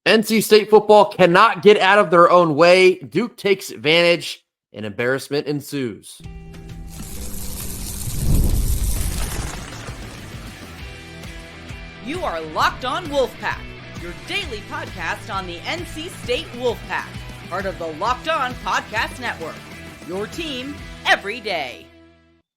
NC State football cannot get out of their own way. Duke takes advantage and embarrassment ensues. You are Locked On Wolfpack, your daily podcast on the NC State Wolfpack, part of the Locked On Podcast Network, your team every day.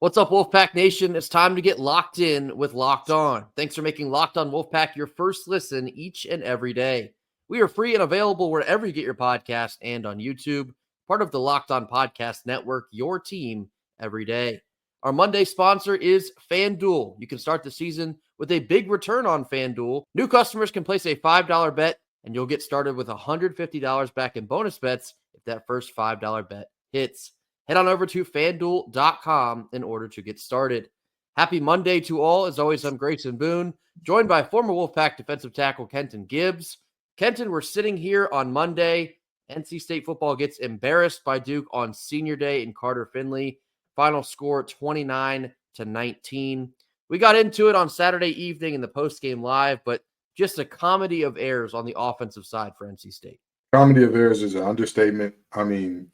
What's up, Wolfpack Nation? It's time to get locked in with Locked On. Thanks for making Locked On Wolfpack your first listen each and every day. We are free and available wherever you get your podcast and on YouTube, part of the Locked On Podcast Network, your team every day. Our Monday sponsor is FanDuel. You can start the season with a big return on FanDuel. New customers can place a $5 bet, and you'll get started with $150 back in bonus bets if that first $5 bet hits. Head on over to FanDuel.com in order to get started. Happy Monday to all. As always, I'm Grayson Boone, joined by former Wolfpack defensive tackle Kenton Gibbs. Kenton, we're sitting here on Monday. NC State football gets embarrassed by Duke on senior day in Carter Finley. Final score 29-19. We got into it on Saturday evening in the postgame live, but just a comedy of errors on the offensive side for NC State. Comedy of errors is an understatement. I mean,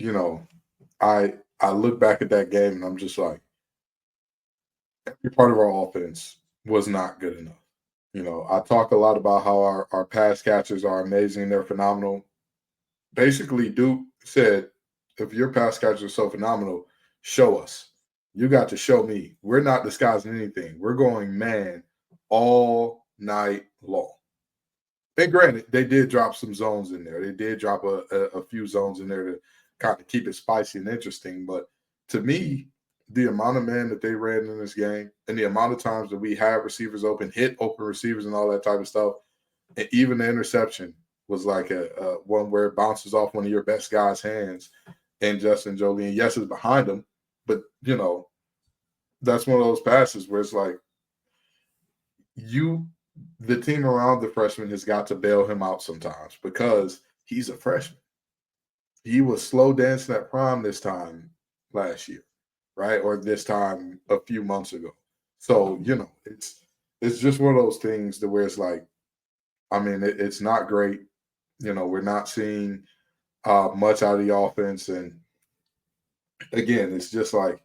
I look back at that game and I'm just like, every part of our offense was not good enough. I talk a lot about how our pass catchers are amazing. They're phenomenal. Basically, Duke said, if your pass catchers are so phenomenal, show us. You got to show me. We're not disguising anything. We're going man all night long. And granted, they did drop some zones in there. They did drop a few zones in there to kind of keep it spicy and interesting. But to me, the amount of man that they ran in this game and the amount of times that we had receivers open, hit open receivers and all that type of stuff, and even the interception was like a one where it bounces off one of your best guys' hands and Justin Jolien. Yes, it's behind him, but, that's one of those passes where it's like the team around the freshman has got to bail him out sometimes because he's a freshman. He was slow dancing at prom this time last year, right? Or this time a few months ago. So, it's just one of those things that where it's like, I mean, it's not great. We're not seeing much out of the offense. And again, it's just like,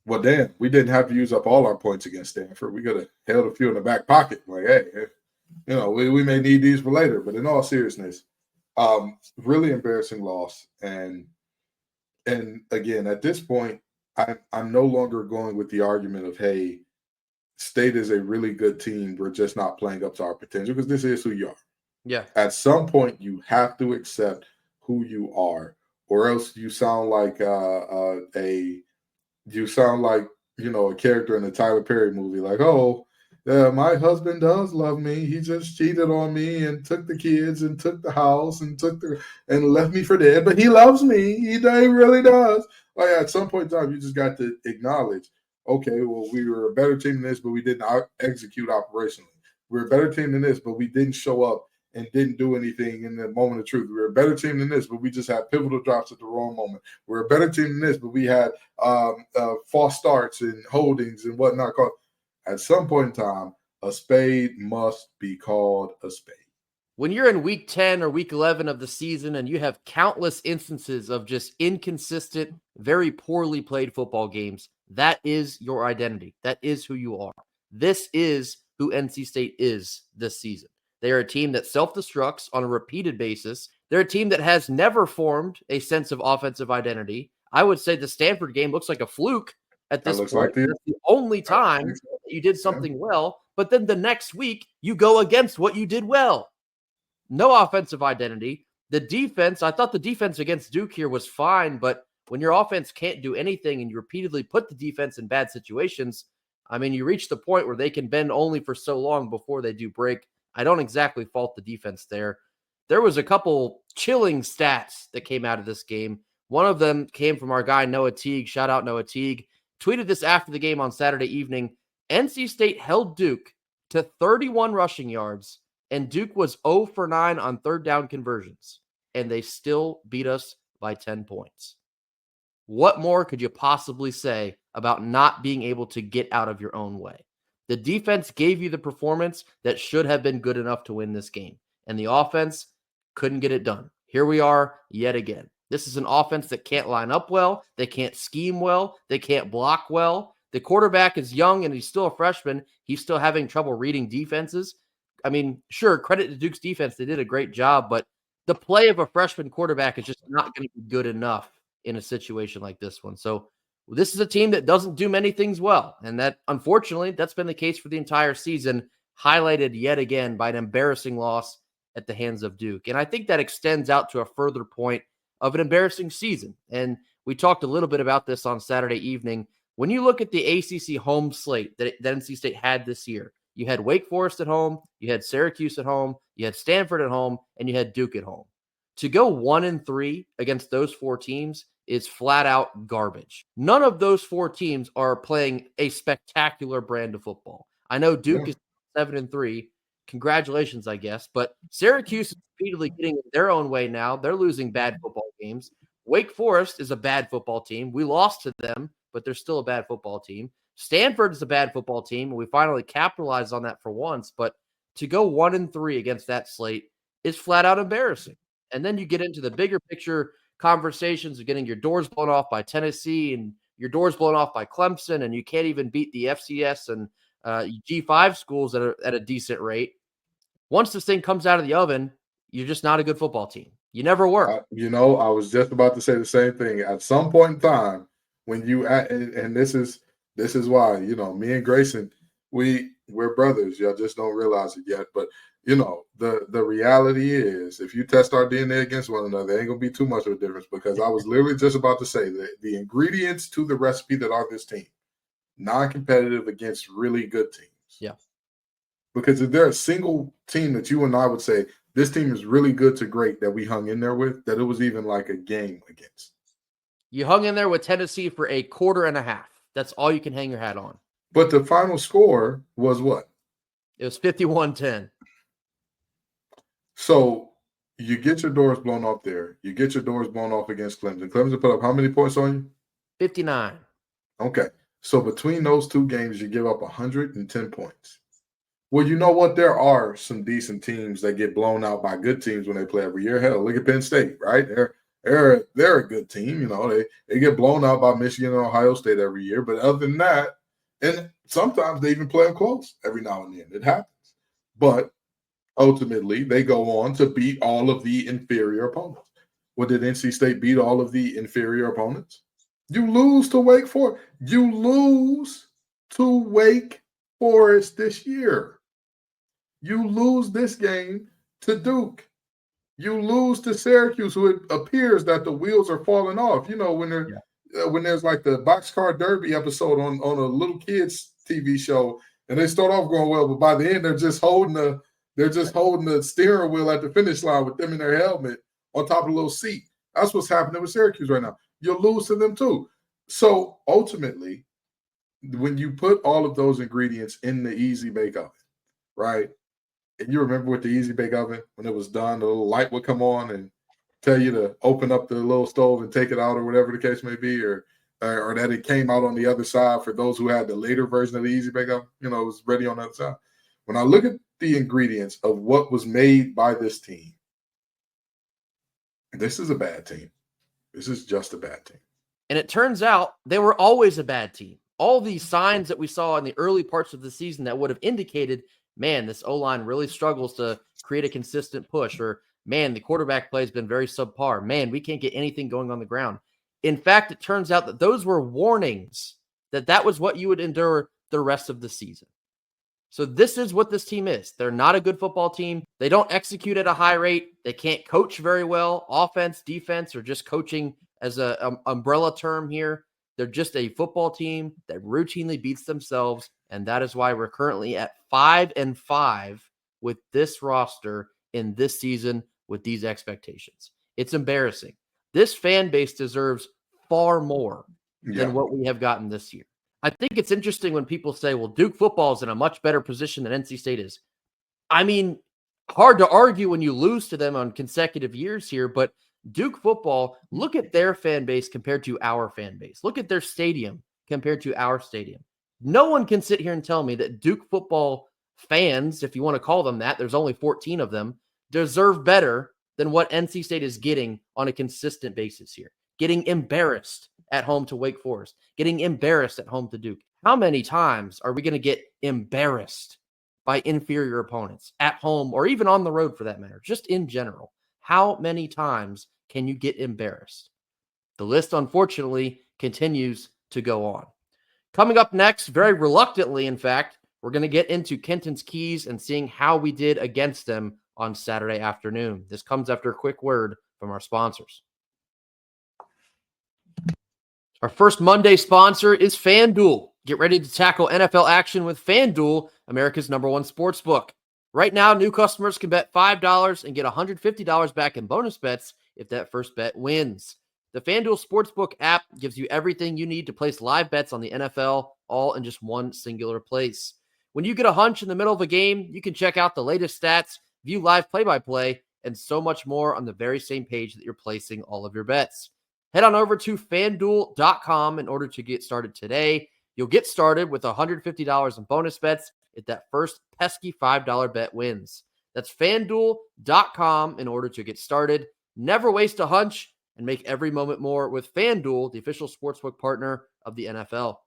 well, damn, we didn't have to use up all our points against Stanford. We could have held a few in the back pocket. Like, hey, we may need these for later. But in all seriousness, really embarrassing loss. And again, at this point, I'm no longer going with the argument of, hey, State is a really good team. We're just not playing up to our potential, because this is who you are. Yeah. At some point, you have to accept who you are, or else you sound like a character in a Tyler Perry movie. Like, oh, my husband does love me. He just cheated on me and took the kids and took the house and and left me for dead. But he loves me. He really does. Like, at some point in time, you just got to acknowledge, okay, well, we were a better team than this, but we didn't execute operationally. We were a better team than this, but we didn't show up and didn't do anything in the moment of truth. We were a better team than this, but we just had pivotal drops at the wrong moment. We're a better team than this, but we had false starts and holdings and whatnot. At some point in time, a spade must be called a spade. When you're in week 10 or week 11 of the season and you have countless instances of just inconsistent, very poorly played football games, that is your identity. That is who you are. This is who NC State is this season. They are a team that self-destructs on a repeated basis. They're a team that has never formed a sense of offensive identity. I would say the Stanford game looks like a fluke at this point. Like That's the only time you did something well. But then the next week, you go against what you did well. No offensive identity. The defense, I thought the defense against Duke here was fine, but when your offense can't do anything and you repeatedly put the defense in bad situations, I mean, you reach the point where they can bend only for so long before they do break. I don't exactly fault the defense there. There was a couple chilling stats that came out of this game. One of them came from our guy, Noah Teague. Shout out Noah Teague. Tweeted this after the game on Saturday evening. NC State held Duke to 31 rushing yards, and Duke was 0 for 9 on third down conversions, and they still beat us by 10 points. What more could you possibly say about not being able to get out of your own way? The defense gave you the performance that should have been good enough to win this game. And the offense Couldn't get it done. Here we are yet again. This is an offense that can't line up well. They can't scheme well. They can't block well. The quarterback is young and he's still a freshman. He's still having trouble reading defenses. I mean, sure, credit to Duke's defense. They did a great job, but the play of a freshman quarterback is just not going to be good enough in a situation like this one. So this is a team that doesn't do many things well. And that, unfortunately, that's been the case for the entire season, highlighted yet again by an embarrassing loss at the hands of Duke. And I think that extends out to a further point of an embarrassing season. And we talked a little bit about this on Saturday evening. When you look at the ACC home slate that NC State had this year, you had Wake Forest at home, you had Syracuse at home, you had Stanford at home, and you had Duke at home. To go 1-3 against those four teams is flat out garbage. None of those four teams are playing a spectacular brand of football. I know Duke is 7-3. Congratulations, I guess. But Syracuse is repeatedly getting their own way now. They're losing bad football games. Wake Forest is a bad football team. We lost to them, but they're still a bad football team. Stanford is a bad football team, and we finally capitalized on that for once. But to go 1-3 against that slate is flat out embarrassing. And then you get into the bigger picture conversations of getting your doors blown off by Tennessee and your doors blown off by Clemson, and you can't even beat the FCS and G5 schools at a decent rate. Once this thing comes out of the oven, you're just not a good football team. You never were. I was just about to say the same thing. At some point in time, when you and this is why, me and Grayson, we're brothers. Y'all just don't realize it yet. But the reality is, if you test our DNA against one another, there ain't gonna be too much of a difference, because I was literally just about to say that the ingredients to the recipe that are this team, non-competitive against really good teams. Yeah. Because if there's a single team that you and I would say, this team is really good to great that we hung in there with, that it was even like a game against. You hung in there with Tennessee for a quarter and a half. That's all you can hang your hat on. But the final score was what? It was 51-10. So you get your doors blown off there. You get your doors blown off against Clemson. Clemson put up how many points on you? 59. Okay. So between those two games, you give up 110 points. Well, you know what? There are some decent teams that get blown out by good teams when they play every year. Hell, look at Penn State, right? They're a good team. They get blown out by Michigan and Ohio State every year. But other than that, and sometimes they even play them close every now and then. It happens. But ultimately, they go on to beat all of the inferior opponents. Well, did NC State beat all of the inferior opponents? You lose to Wake Forest. You lose to Wake Forest this year. You lose this game to Duke. You lose to Syracuse, who it appears that the wheels are falling off. When there's like the boxcar derby episode on a little kids TV show, and they start off going well, but by the end they're just holding the steering wheel at the finish line with them in their helmet on top of a little seat. That's what's happening with Syracuse right now. You'll lose to them too. So ultimately, when you put all of those ingredients in the easy bake oven, right? And you remember with the easy bake oven, when it was done, the little light would come on and tell you to open up the little stove and take it out, or whatever the case may be, or that it came out on the other side for those who had the later version of the easy bake oven, it was ready on the other side. When I look at the ingredients of what was made by this team, this is a bad team. This is just a bad team. And it turns out they were always a bad team. All these signs that we saw in the early parts of the season that would have indicated, man, this O-line really struggles to create a consistent push, or man, the quarterback play has been very subpar. Man, we can't get anything going on the ground. In fact, it turns out that those were warnings that was what you would endure the rest of the season. So this is what this team is. They're not a good football team. They don't execute at a high rate. They can't coach very well. Offense, defense, or just coaching as an umbrella term here. They're just a football team that routinely beats themselves, and that is why we're currently at 5-5 with this roster in this season with these expectations. It's embarrassing. This fan base deserves far more than what we have gotten this year. I think it's interesting when people say, well, Duke football is in a much better position than NC State is. I mean, hard to argue when you lose to them on consecutive years here, but Duke football, look at their fan base compared to our fan base. Look at their stadium compared to our stadium. No one can sit here and tell me that Duke football fans, if you want to call them that, there's only 14 of them, deserve better than what NC State is getting on a consistent basis here. Getting embarrassed at home to Wake Forest, getting embarrassed at home to Duke. How many times are we going to get embarrassed by inferior opponents at home or even on the road for that matter, just in general? How many times can you get embarrassed? The list, unfortunately, continues to go on. Coming up next, very reluctantly, in fact, we're going to get into Kenton's Keys and seeing how we did against them on Saturday afternoon. This comes after a quick word from our sponsors. Our first Monday sponsor is FanDuel. Get ready to tackle NFL action with FanDuel, America's #1 sportsbook. Right now, new customers can bet $5 and get $150 back in bonus bets if that first bet wins. The FanDuel Sportsbook app gives you everything you need to place live bets on the NFL, all in just one singular place. When you get a hunch in the middle of a game, you can check out the latest stats, view live play-by-play, and so much more on the very same page that you're placing all of your bets. Head on over to FanDuel.com in order to get started today. You'll get started with $150 in bonus bets if that first pesky $5 bet wins. That's FanDuel.com in order to get started. Never waste a hunch and make every moment more with FanDuel, the official sportsbook partner of the NFL.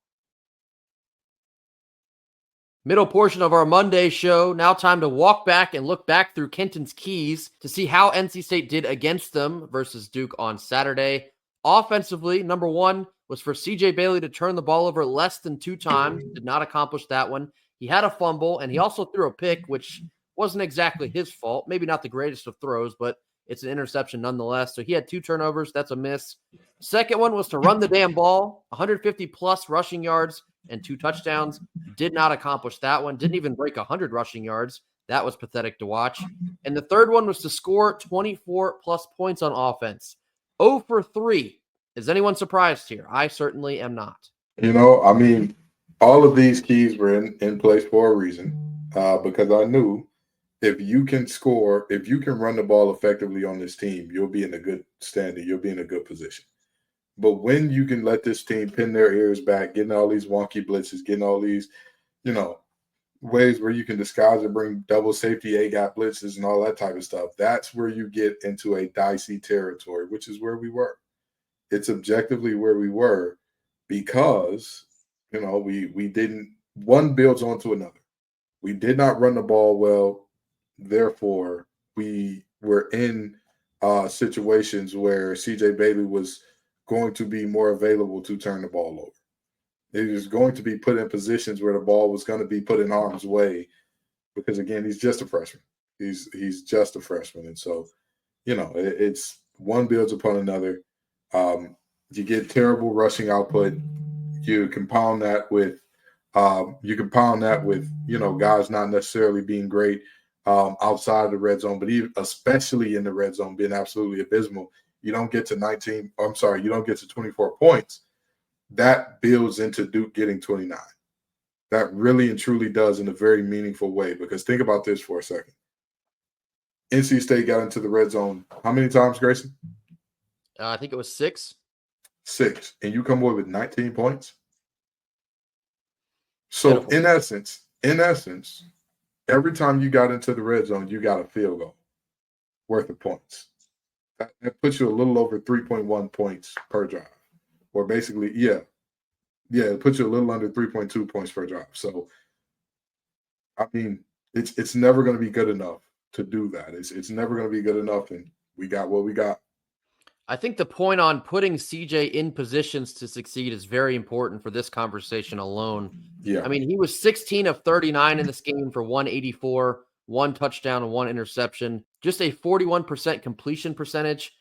Middle portion of our Monday show. Now time to walk back and look back through Kenton's Keys to see how NC State did against them versus Duke on Saturday. Offensively, number one was for CJ Bailey to turn the ball over less than 2 times. Did not accomplish that one. He had a fumble, and he also threw a pick, which wasn't exactly his fault. Maybe not the greatest of throws, but it's an interception nonetheless. So he had 2 turnovers. That's a miss. Second one was to run the damn ball, 150-plus rushing yards and 2 touchdowns. Did not accomplish that one. Didn't even break 100 rushing yards. That was pathetic to watch. And the third one was to score 24-plus points on offense. 0 for 3. Is anyone surprised here? I certainly am not. I mean, all of these keys were in place for a reason because I knew if you can score, if you can run the ball effectively on this team, you'll be in a good standing. You'll be in a good position. But when you can let this team pin their ears back, getting all these wonky blitzes, getting all these, ways where you can disguise and bring double safety A-gap blitzes and all that type of stuff, that's where you get into a dicey territory, which is where we were. It's objectively where we were because, we didn't – one builds onto another. We did not run the ball well. Therefore, we were in situations where CJ Bailey was going to be more available to turn the ball over. He was going to be put in positions where the ball was going to be put in harm's way because, again, he's just a freshman. He's just a freshman. And so, it's one builds upon another. You get terrible rushing output. You compound that with guys not necessarily being great outside of the red zone, but even especially in the red zone being absolutely abysmal. You don't get to 24 points. That builds into Duke getting 29. That really and truly does in a very meaningful way, because think about this for a second. NC State got into the red zone how many times, Grayson? I think it was 6. 6. And you come away with 19 points? So in essence, every time you got into the red zone, you got a field goal worth of points. That puts you a little over 3.1 points per drive. Or basically, it puts you a little under 3.2 points per drive. So, I mean, it's never going to be good enough to do that. It's never going to be good enough, and we got what we got. I think the point on putting CJ in positions to succeed is very important for this conversation alone. Yeah. I mean, he was 16 of 39 in this game for 184, 1 touchdown and 1 interception, just a 41% completion percentage.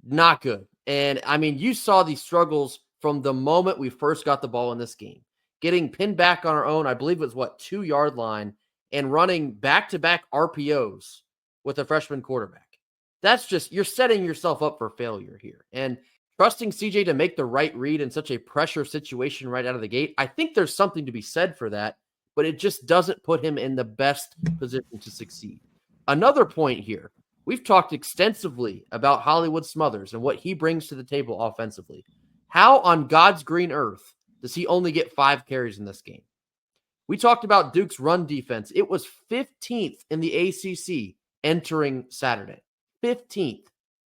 Not good. And, I mean, you saw these struggles from the moment we first got the ball in this game. Getting pinned back on our own, I believe it was, 2-yard line, and running back-to-back RPOs with a freshman quarterback. That's just, you're setting yourself up for failure here. And trusting CJ to make the right read in such a pressure situation right out of the gate, I think there's something to be said for that, but it just doesn't put him in the best position to succeed. Another point here. We've talked extensively about Hollywood Smothers and what he brings to the table offensively. How on God's green earth does he only get 5 carries in this game? We talked about Duke's run defense. It was 15th in the ACC entering Saturday. 15th.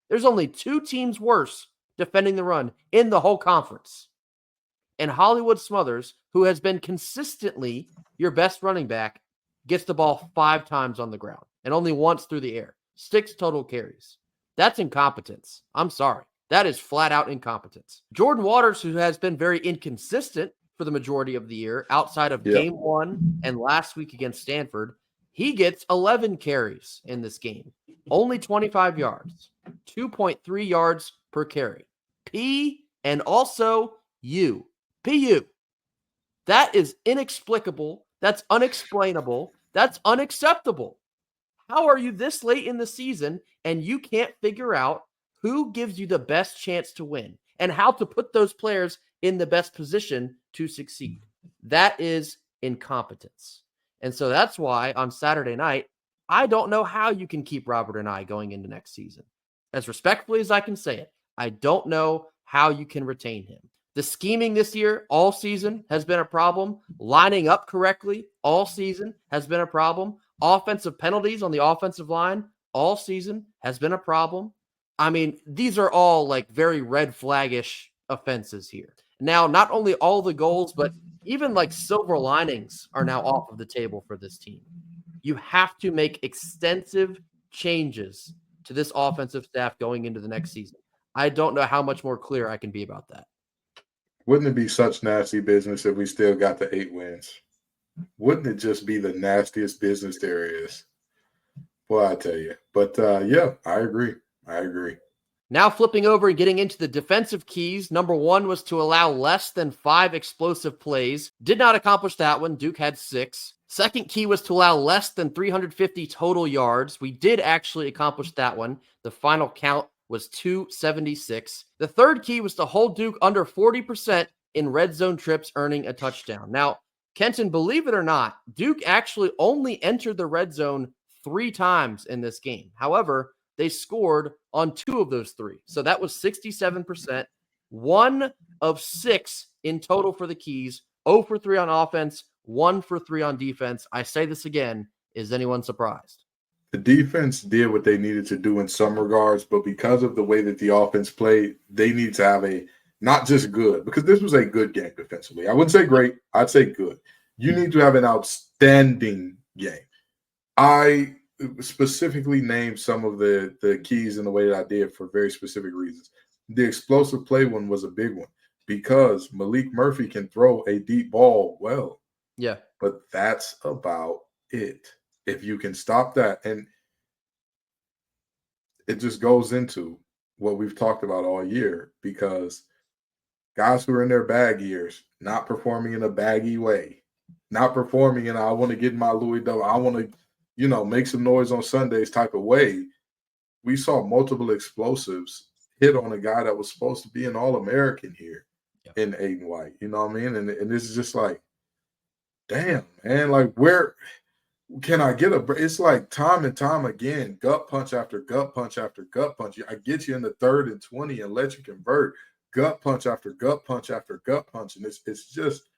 There's only 2 teams worse defending the run in the whole conference. And Hollywood Smothers, who has been consistently your best running back, gets the ball 5 times on the ground and only once through the air. 6 total carries. That's incompetence. I'm sorry. That is flat out incompetence. Jordan Waters, who has been very inconsistent for the majority of the year, outside of game 1 and last week against Stanford, he gets 11 carries in this game. Only 25 yards. 2.3 yards per carry. P and also U. PU. That is inexplicable. That's unexplainable. That's unacceptable. How are you this late in the season and you can't figure out who gives you the best chance to win and how to put those players in the best position to succeed? That is incompetence. And so that's why on Saturday night, I don't know how you can keep Robert and I going into next season. As respectfully as I can say it, I don't know how you can retain him. The scheming this year, all season, has been a problem. Lining up correctly all season has been a problem. Offensive penalties on the offensive line all season has been a problem. I mean, these are all like very red flaggish offenses here. Now, not only all the goals, but even like silver linings are now off of the table for this team. You have to make extensive changes to this offensive staff going into the next season. I don't know how much more clear I can be about that. Wouldn't it be such nasty business if we still got the 8 wins? Wouldn't it just be the nastiest business there is? Well, I tell you. But, yeah, I agree. Now flipping over and getting into the defensive keys, number 1 was to allow less than 5 explosive plays. Did not accomplish that one. Duke had 6. Second key was to allow less than 350 total yards. We did actually accomplish that one. The final count was 276. The third key was to hold Duke under 40% in red zone trips, earning a touchdown. Now, Kenton, believe it or not, Duke actually only entered the red zone 3 times in this game. However, they scored on 2 of those 3. So that was 67%. 1 of 6 in total for the keys. 0 for 3 on offense, 1 for 3 on defense. I say this again. Is anyone surprised? The defense did what they needed to do in some regards, but because of the way that the offense played, they need to have a not just good, because this was a good game defensively. I wouldn't say great. I'd say good. You need to have an outstanding game. I specifically named some of the keys in the way that I did for very specific reasons. The explosive play one was a big one because Malik Murphy can throw a deep ball well. Yeah. But that's about it. If you can stop that, and it just goes into what we've talked about all year, because guys who are in their bag years, not performing in a baggy way, not performing in I want to get my Louis W. I want to, make some noise on Sundays type of way. We saw multiple explosives hit on a guy that was supposed to be an All-American here in Aiden White. You know what I mean? And this is just like, damn, man, like where – can I get it's like time and time again, gut punch after gut punch after gut punch. I get you in the 3rd and 20 and let you convert, gut punch after gut punch after gut punch. And it's just,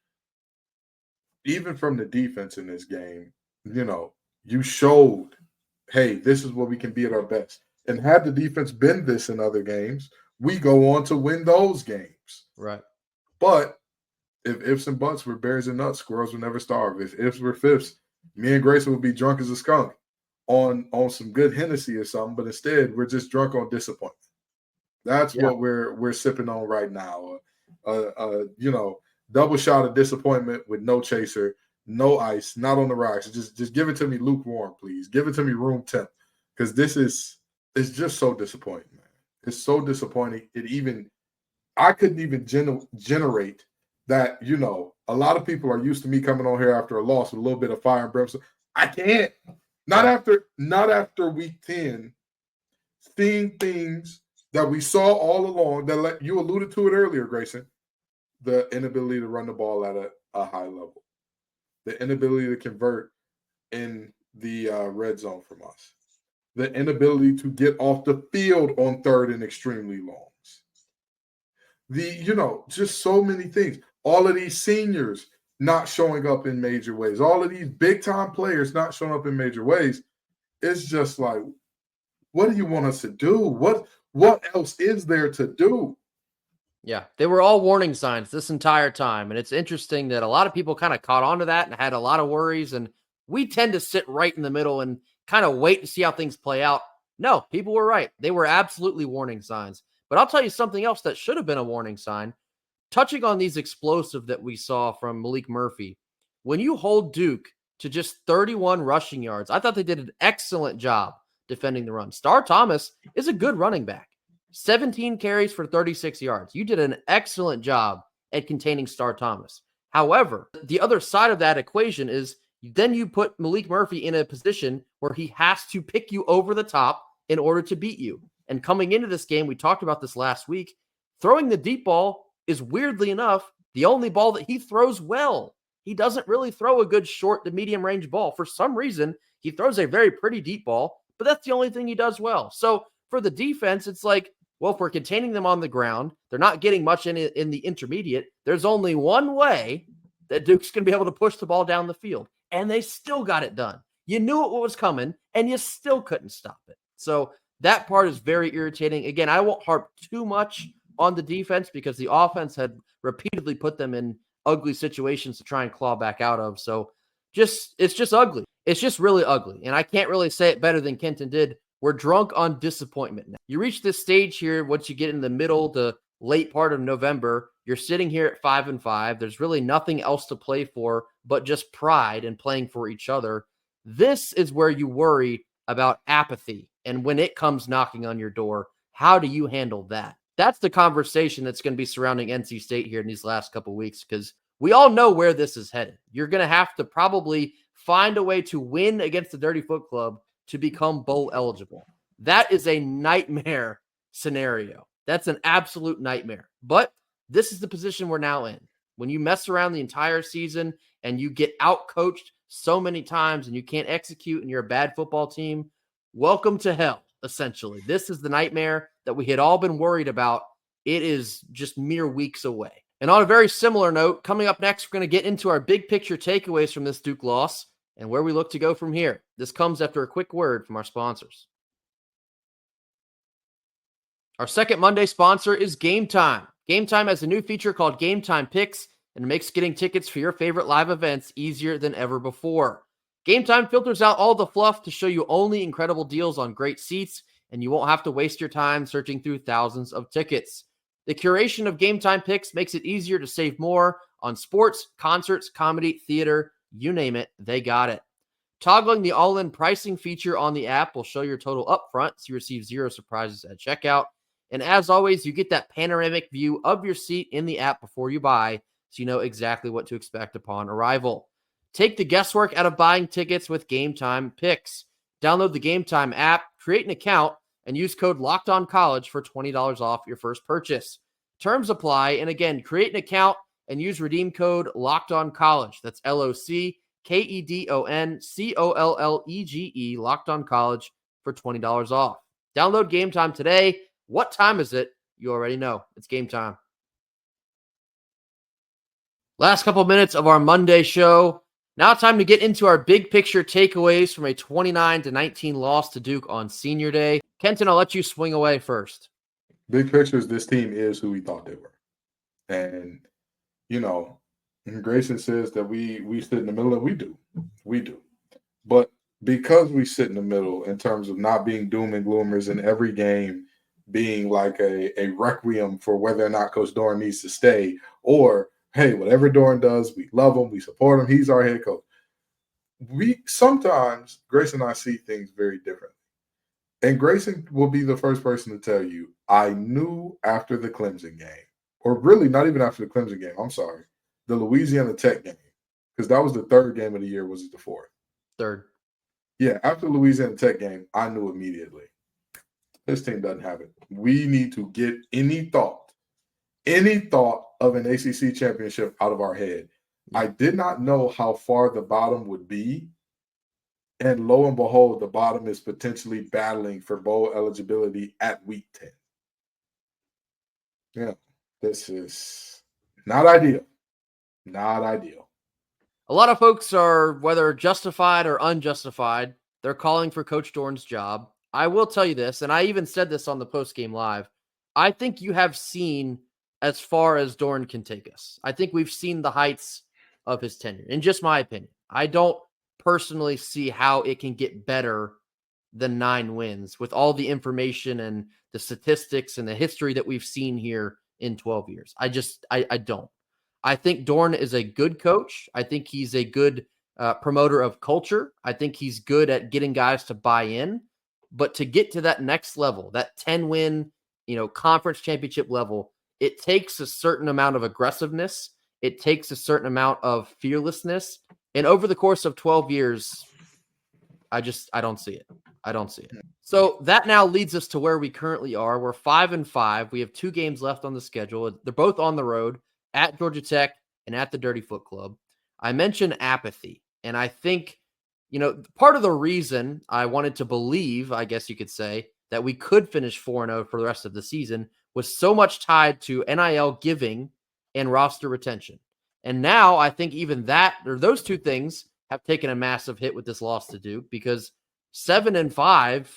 even from the defense in this game, you showed, hey, this is what we can be at our best. And had the defense been this in other games, we go on to win those games. Right. But if ifs and buts were bears and nuts, squirrels would never starve. If ifs were fifths, me and Grayson would be drunk as a skunk on some good Hennessy or something, but instead we're just drunk on disappointment. That's what we're sipping on right now. Double shot of disappointment with no chaser, no ice, not on the rocks. Just give it to me lukewarm, please. Give it to me room temp, because it's just so disappointing, man. It's so disappointing. I couldn't even generate that, a lot of people are used to me coming on here after a loss with a little bit of fire and brimstone. I can't. Not after week 10, seeing things that we saw all along that you alluded to it earlier, Grayson. The inability to run the ball at a high level. The inability to convert in the red zone from us. The inability to get off the field on 3rd and extremely longs. Just so many things. All of these seniors not showing up in major ways. All of these big-time players not showing up in major ways. It's just like, what do you want us to do? What else is there to do? Yeah, they were all warning signs this entire time. And it's interesting that a lot of people kind of caught on to that and had a lot of worries. And we tend to sit right in the middle and kind of wait to see how things play out. No, people were right. They were absolutely warning signs. But I'll tell you something else that should have been a warning sign. Touching on these explosive that we saw from Malik Murphy, when you hold Duke to just 31 rushing yards, I thought they did an excellent job defending the run. Star Thomas is a good running back. 17 carries for 36 yards. You did an excellent job at containing Star Thomas. However, the other side of that equation is then you put Malik Murphy in a position where he has to pick you over the top in order to beat you. And coming into this game, we talked about this last week, throwing the deep ball is weirdly enough the only ball that he throws well. He doesn't really throw a good short to medium range ball. For some reason, he throws a very pretty deep ball, but that's the only thing he does well. So for the defense, it's like, well, if we're containing them on the ground, they're not getting much in the intermediate. There's only one way that Duke's going to be able to push the ball down the field. And they still got it done. You knew what was coming, and you still couldn't stop it. So that part is very irritating. Again, I won't harp too much on the defense because the offense had repeatedly put them in ugly situations to try and claw back out of. So it's just ugly. It's just really ugly. And I can't really say it better than Kenton did. We're drunk on disappointment now. You reach this stage here once you get in the middle to late part of November. You're sitting here at 5-5. There's really nothing else to play for but just pride and playing for each other. This is where you worry about apathy. And when it comes knocking on your door, how do you handle that? That's the conversation that's going to be surrounding NC State here in these last couple of weeks, because we all know where this is headed. You're going to have to probably find a way to win against the Dirty Foot Club to become bowl eligible. That is a nightmare scenario. That's an absolute nightmare. But this is the position we're now in. When you mess around the entire season and you get out-coached so many times and you can't execute and you're a bad football team, welcome to hell, essentially. This is the nightmare that we had all been worried about. It is just mere weeks away. And on a very similar note, coming up next, we're going to get into our big picture takeaways from this Duke loss and where we look to go from here. This comes after a quick word from our sponsors. Our second Monday sponsor is Gametime. Gametime has a new feature called Gametime Picks, and it makes getting tickets for your favorite live events easier than ever before. Gametime filters out all the fluff to show you only incredible deals on great seats, and you won't have to waste your time searching through thousands of tickets. The curation of Gametime Picks makes it easier to save more on sports, concerts, comedy, theater, you name it, they got it. Toggling the all-in pricing feature on the app will show your total upfront so you receive zero surprises at checkout. And as always, you get that panoramic view of your seat in the app before you buy, so you know exactly what to expect upon arrival. Take the guesswork out of buying tickets with Gametime Picks. Download the Gametime app, create an account, and use code LOCKEDONCollege for $20 off your first purchase. Terms apply, and again, create an account and use redeem code LOCKEDONCollege. That's LOCKEDONCOLLEGE, LOCKEDONCollege for $20 off. Download Gametime today. What time is it? You already know. It's game time. Last couple minutes of our Monday show. Now time to get into our big picture takeaways from a 29-19 loss to Duke on Senior Day. Kenton, I'll let you swing away first. Big picture is this team is who we thought they were. And, you know, Grayson says that we sit in the middle, and we do. We do. But because we sit in the middle in terms of not being doom and gloomers in every game, being like a requiem for whether or not Coach Doran needs to stay, or, hey, whatever Doran does, we love him, we support him, he's our head coach. We sometimes, Grayson and I see things very differently. And Grayson will be the first person to tell you, I knew after the Clemson game, or really not even after the Clemson game, I'm sorry, the Louisiana Tech game, because that was the third game of the year, was it the fourth? Third. Yeah, after the Louisiana Tech game, I knew immediately. This team doesn't have it. We need to get any thought of an ACC championship out of our head. I did not know how far the bottom would be. And lo and behold, the bottom is potentially battling for bowl eligibility at week 10. Yeah, this is not ideal. Not ideal. A lot of folks are, whether justified or unjustified, they're calling for Coach Doran's job. I will tell you this, and I even said this on the post-game live. I think you have seen as far as Dorn can take us. I think we've seen the heights of his tenure, in just my opinion. I don't personally see how it can get better than 9 wins with all the information and the statistics and the history that we've seen here in 12 years. I don't. I think Dorn is a good coach. I think he's a good promoter of culture. I think he's good at getting guys to buy in. But to get to that next level, that 10-win, conference championship level, it takes a certain amount of aggressiveness. It takes a certain amount of fearlessness. And over the course of 12 years, I don't see it. I don't see it. So that now leads us to where we currently are. We're 5-5. We have 2 games left on the schedule. They're both on the road at Georgia Tech and at the Dirty Foot Club. I mentioned apathy, and I think, part of the reason I wanted to believe, I guess you could say, that we could finish 4-0 for the rest of the season was so much tied to NIL giving and roster retention. And now I think even that, or those 2 things, have taken a massive hit with this loss to Duke, because 7-5,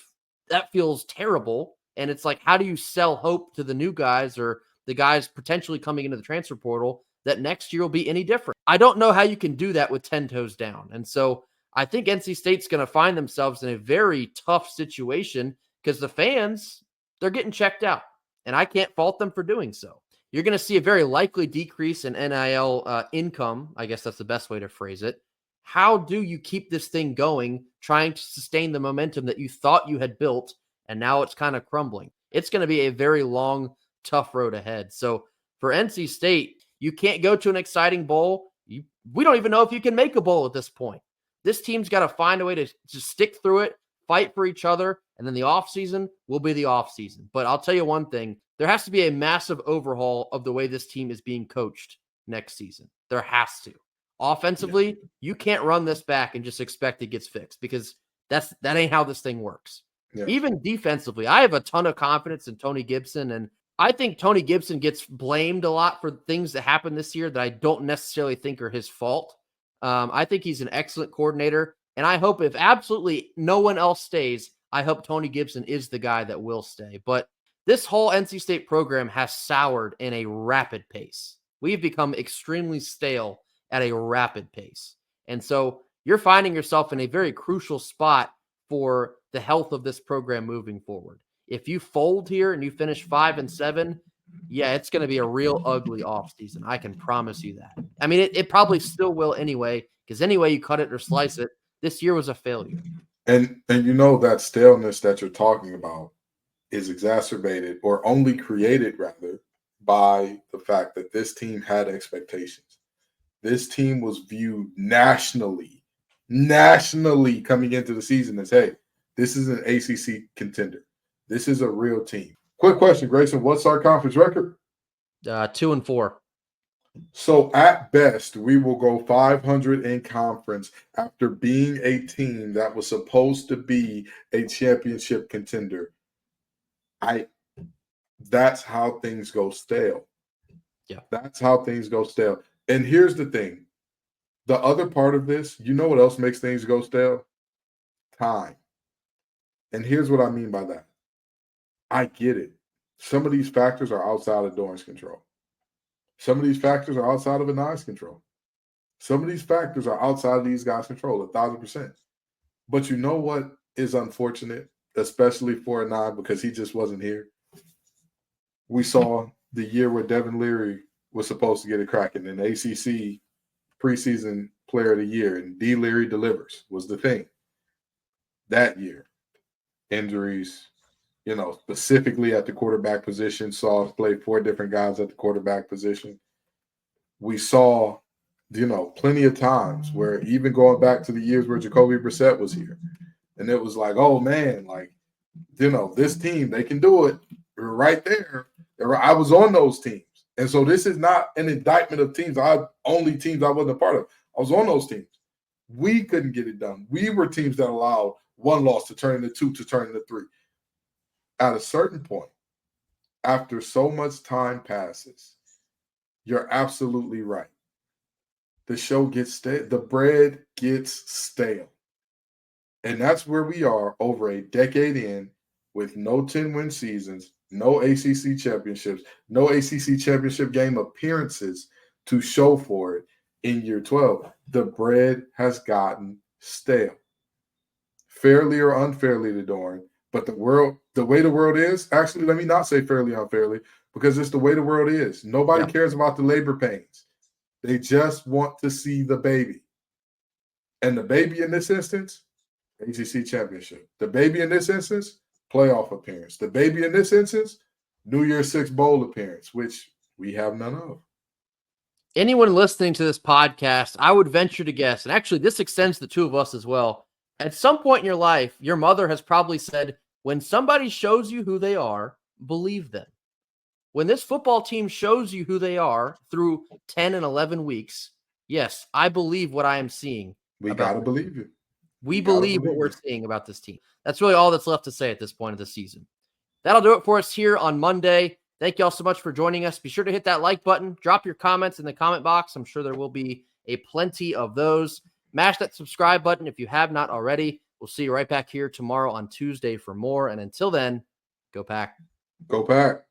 that feels terrible. And it's like, how do you sell hope to the new guys or the guys potentially coming into the transfer portal that next year will be any different? I don't know how you can do that with 10 toes down. And so I think NC State's going to find themselves in a very tough situation because the fans, they're getting checked out, and I can't fault them for doing so. You're going to see a very likely decrease in NIL income. I guess that's the best way to phrase it. How do you keep this thing going, trying to sustain the momentum that you thought you had built, and now it's kind of crumbling? It's going to be a very long, tough road ahead. So for NC State, you can't go to an exciting bowl. We don't even know if you can make a bowl at this point. This team's got to find a way to just stick through it, fight for each other, and then the offseason will be the offseason. But I'll tell you one thing, there has to be a massive overhaul of the way this team is being coached next season. There has to. Offensively, you can't run this back and just expect it gets fixed, because that ain't how this thing works. Yeah. Even defensively, I have a ton of confidence in Tony Gibson, and I think Tony Gibson gets blamed a lot for things that happened this year that I don't necessarily think are his fault. I think he's an excellent coordinator, and I hope if absolutely no one else stays, I hope Tony Gibson is the guy that will stay. But this whole NC State program has soured in a rapid pace. We've become extremely stale at a rapid pace. And so you're finding yourself in a very crucial spot for the health of this program moving forward. If you fold here and you finish 5-7, yeah, it's going to be a real ugly offseason. I can promise you that. I mean, it probably still will anyway, because any way you cut it or slice it, this year was a failure. And that staleness that you're talking about is exacerbated, or only created rather, by the fact that this team had expectations. This team was viewed nationally coming into the season as, hey, this is an ACC contender. This is a real team. Quick question, Grayson. What's our conference record? 2-4. So at best, we will go 500 in conference after being a team that was supposed to be a championship contender. That's how things go stale. Yeah. That's how things go stale. And here's the thing. The other part of this, you know what else makes things go stale? Time. And here's what I mean by that. I get it. Some of these factors are outside of Dorn's control. Some of these factors are outside of Anai's control. Some of these factors are outside of these guys' control, 1,000%. But you know what is unfortunate, especially for Anai, because he just wasn't here? We saw the year where Devin Leary was supposed to get it cracking, and ACC preseason player of the year, and D. Leary delivers was the thing. That year, injuries, specifically at the quarterback position, saw us play 4 different guys at the quarterback position. We saw, plenty of times where, even going back to the years where Jacoby Brissett was here, and it was like, oh man, this team, they can do it. We're right there. I was on those teams. And so this is not an indictment of teams. Only teams I wasn't a part of. I was on those teams. We couldn't get it done. We were teams that allowed 1 loss to turn into 2, to turn into 3. At a certain point, after so much time passes, you're absolutely right. The show gets stale. The bread gets stale. And that's where we are over a decade in with no 10-win seasons, no ACC championships, no ACC championship game appearances to show for it in year 12. The bread has gotten stale. Fairly or unfairly to Doran, but the way the world is, actually, let me not say fairly or unfairly, because it's the way the world is. Nobody cares about the labor pains. They just want to see the baby. And the baby in this instance, ACC championship. The baby in this instance, playoff appearance. The baby in this instance, New Year's Six bowl appearance, which we have none of. Anyone listening to this podcast, I would venture to guess, and actually this extends to the two of us as well. At some point in your life, your mother has probably said, when somebody shows you who they are, believe them. When this football team shows you who they are through 10 and 11 weeks, yes, I believe what I am seeing. We got to believe you. We believe what we're seeing about this team. That's really all that's left to say at this point of the season. That'll do it for us here on Monday. Thank you all so much for joining us. Be sure to hit that like button. Drop your comments in the comment box. I'm sure there will be a plenty of those. Mash that subscribe button if you have not already. We'll see you right back here tomorrow on Tuesday for more. And until then, go Pack. Go Pack.